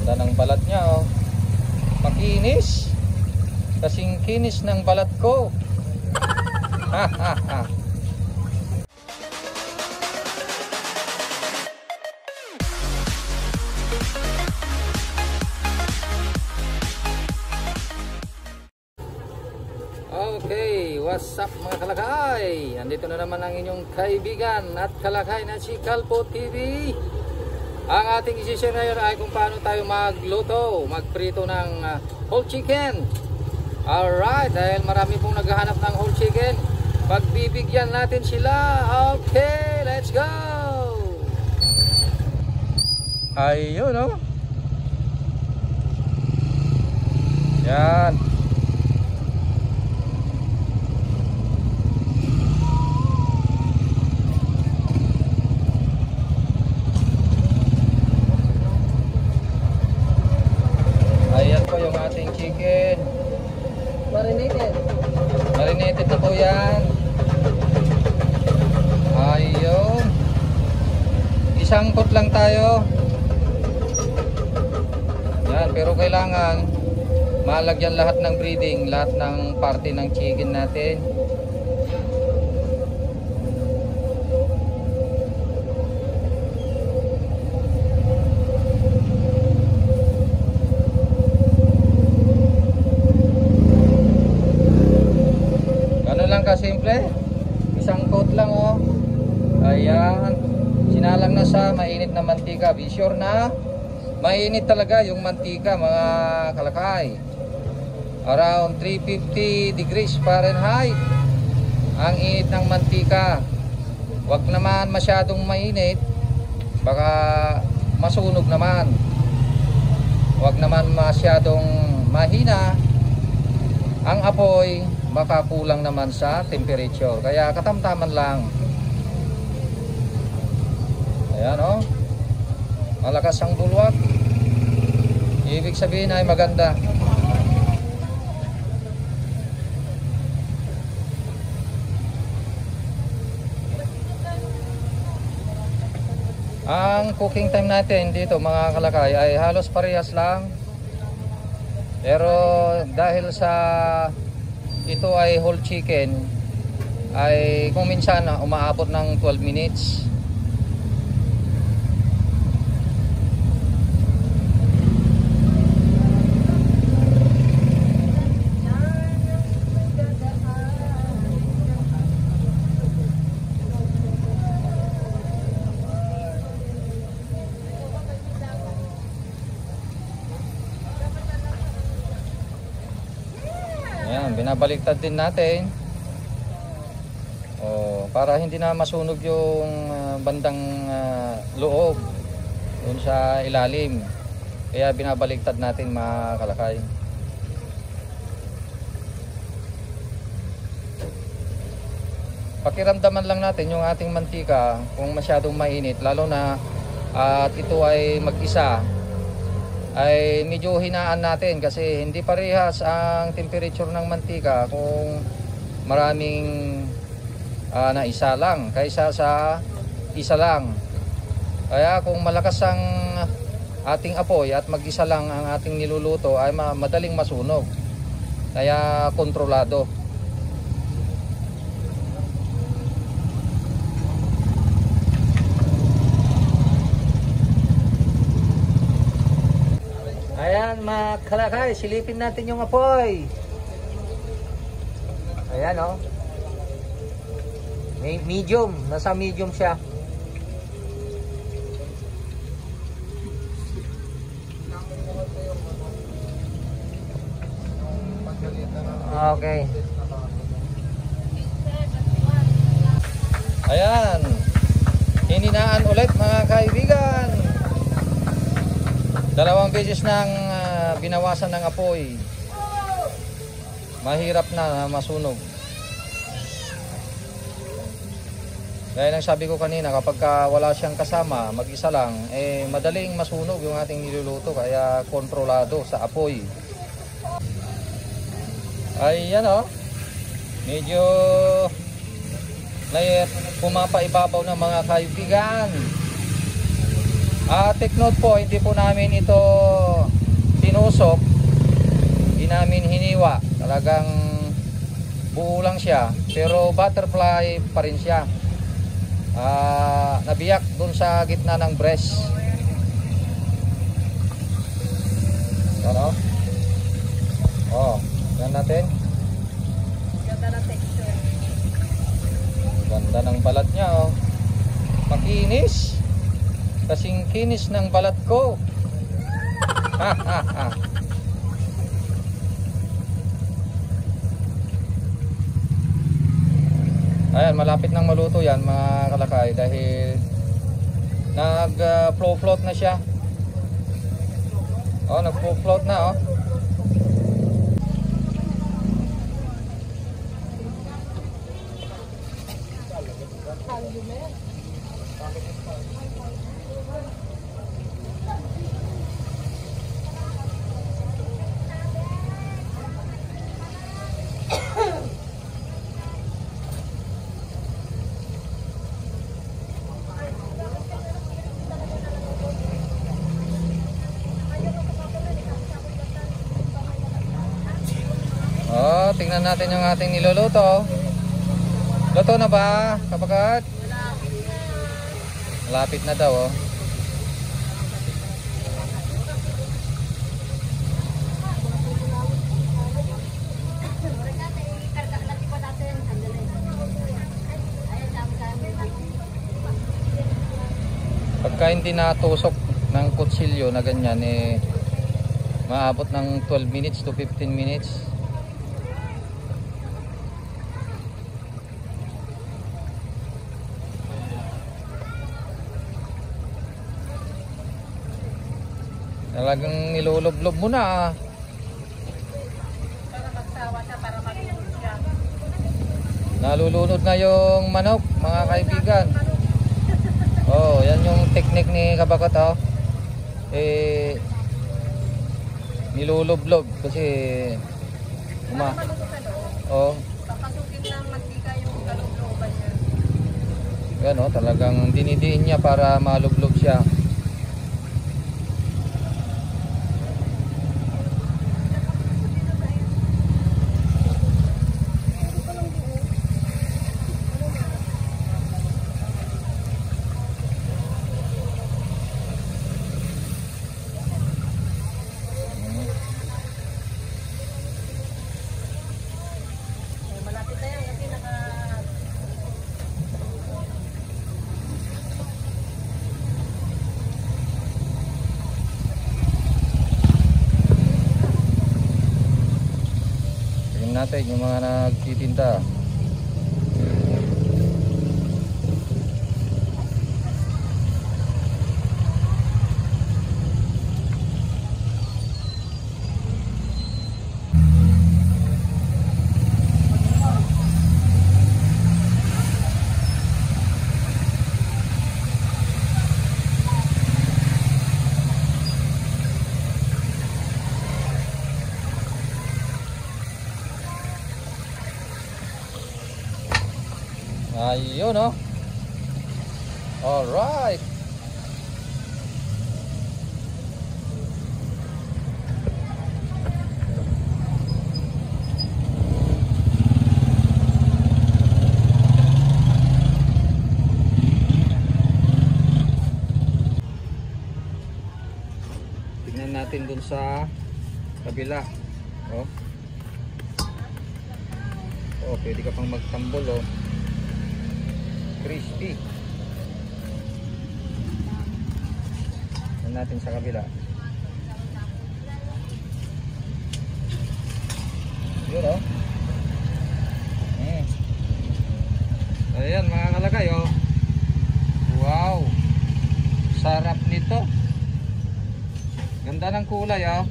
Ganda ng balat niya, oh. Makinis. Kasing kinis ng balat ko. Ha ha ha. Okay, what's up mga kalakay? Andito na naman ang inyong kaibigan at kalakay na si Calpo TV. Ang ating isi-share ngayon ay kung paano tayo magluto, magprito ng whole chicken. Alright, dahil marami pong naghahanap ng whole chicken, pagbibigyan natin sila. Okay, let's go! Ayun, no? Yan. Ayan po yung ating chicken. Marinated. Marinated na po yan. Ayun. Isang pot lang tayo. Yan, pero kailangan malagyan lahat ng breeding, lahat ng parte ng chicken natin. Simple, isang coat lang, oh. Ayan, sinalang na sa mainit na mantika. Be sure na mainit talaga yung mantika mga kalakay. Around 350 degrees Fahrenheit ang init ng mantika. Huwag naman masyadong mainit, baka masunog naman. Huwag naman masyadong mahina ang apoy, baka kulang naman sa temperature. Kaya katamtaman lang. Ayan, oh. Malakas ang bulwak. Ibig sabihin ay maganda. Ang cooking time natin dito mga kalakay ay halos parehas lang. Pero dahil sa ito ay whole chicken, ay kung minsan umaabot ng 12 minutes. Ayan, binabaliktad din natin, para hindi na masunog yung bandang loob dun sa ilalim. Kaya binabaliktad natin mga kalakay. Pakiramdaman lang natin yung ating mantika kung masyadong mainit, lalo na at ito ay mag-isa, ay medyo hinaan natin kasi hindi parehas ang temperature ng mantika kung maraming na isa lang kaysa sa isa lang. Kaya kung malakas ang ating apoy at mag-isa lang ang ating niluluto ay madaling masunog. Kaya kontrolado. Ayan mga kalakay, silipin natin yung apoy. Ayan, oh. Medium, nasa medium siya. Okay. Ayan, hininaan ulit mga kaibigan. Dalawang beses nang binawasan ng apoy. Mahirap na masunog. Gaya ng sabi ko kanina, kapag wala siyang kasama, mag-isa lang, madaling masunog yung ating niluluto. Kaya kontrolado sa apoy. Ayan, oh. Medyo pumapaibabaw ng mga kaibigan. Take note po, hindi po namin ito tinusok, di namin hiniwa. Talagang buo lang siya, pero butterfly pa rin siya. Nabiyak dun sa gitna ng breast. Ano? Oh, yan natin. Ganda ng texture. Ganda ng balat niya, oh. Makinis. Kasing kinis ng balat ko. Ayan, malapit nang maluto yan mga kalakay dahil nag-float na siya. Oh, nag-float na, oh. Oh, tingnan natin yung ating niluluto. Luto na ba, kapagat? Malapit na daw, oh. Pagka hindi natusok ng kutsilyo na ganyan, eh, maabot ng 12 minutes to 15 minutes. Talagang nilulublob mo na, ah. Para magsawa siya, para mag-inom siya. Nalulunod na yung manok, mga kaibigan. Oh, yan yung technique ni Kabakat, oh. Eh, nilulublob kasi Para maluto sa loob. oh, Papasukin ng mantika yung kalooban niya. yan, oh, talagang dinidiin niya para malublob siya. Malapit na yan kasi Tingnan natin yung mga nagtitinda. Ayun, oh. Alright. Tingnan natin dun sa kabila. Oh. Oh, pwede ka pang magtambol, oh. Crispy. Tingnan natin sa kabila. Yun, oh. Ayan mga kalagay, oh. Wow, sarap nito. Ganda ng kulay, oh.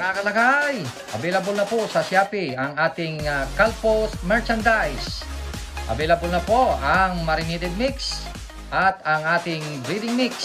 Mga kalakay, available na po sa Shopee ang ating Calpos merchandise. Available na po ang marinated mix at ang ating breeding mix.